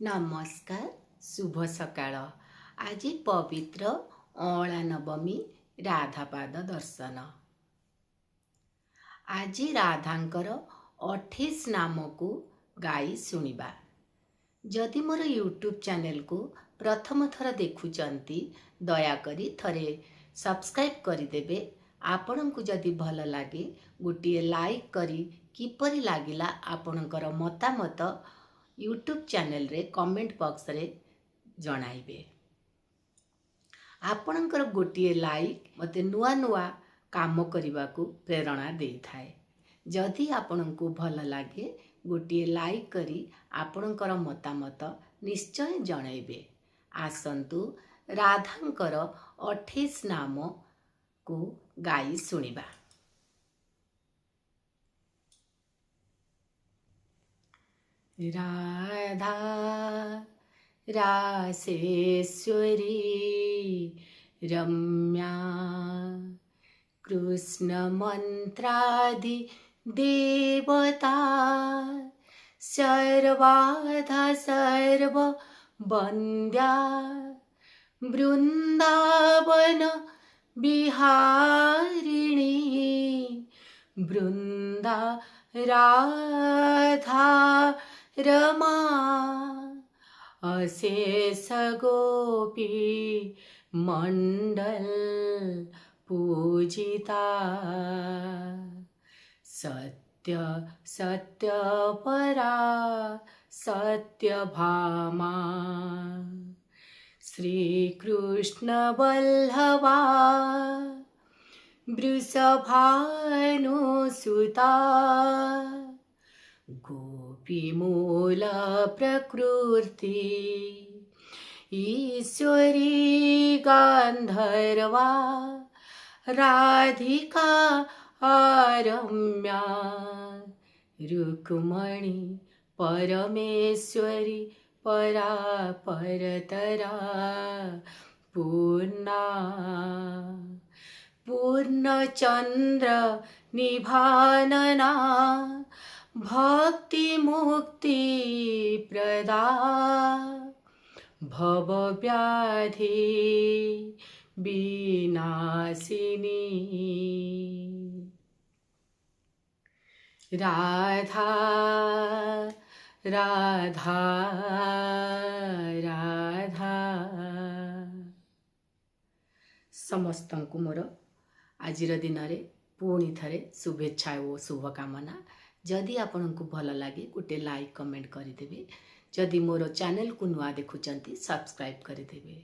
नमस्कार शुभ सकाळ। आज पवित्र अँला नवमी राधापाद दर्शन। आज राधांकर 28 नाम को गाई शुणिबा। जदि मोर यूट्यूब चैनल को प्रथम थर देखुचंती दयाकरी थरे सब्सक्राइब करिदेबे। आपण को जदि भल लागे गोटे लाइक करी किपरि लागिला आपणकर मतामत यूट्यूब चैनल रे कमेंट बॉक्स रे जणाइबे। आपणकर गोटे लाइक मते नुआ नुआ काम करने को प्रेरणा दे थाए। जदि आपण को भल लागे गोटे लाइक करी आपणकर मतामत निश्चय जणाइबे। आसंतु राधांकर 28 नाम को गाई शुणिबा। राधा रासेश्वरी रम्या कृष्ण मंत्रादि देवता सर्वाधा सर्व वंद्या वृंदावन बिहारिणी वृंदा राधा रमा अशेष गोपी मंडल पूजिता सत्य सत्य परा सत्य भामा श्री कृष्ण वल्लभा वृषभानुसुता गोपीमूल प्रकृति ईश्वरी गांधर्वा राधिका आरम्या रुक्मणी परमेश्वरी परा परतरा पूर्णा पूर्णचंद्र निभानना भक्ति मुक्ति प्रदा भव व्याधि विनाशिनी राधा राधा राधा। समस्तंकु मोर आजिर दिन रे पुणी थरे शुभेच्छा और शुभकामना। जदि आपण को भल लगे गोटे लाइक कमेंट करिदेबे। जदि मोर चैनल को नुआ देखुचंती सब्सक्राइब करिदेबे।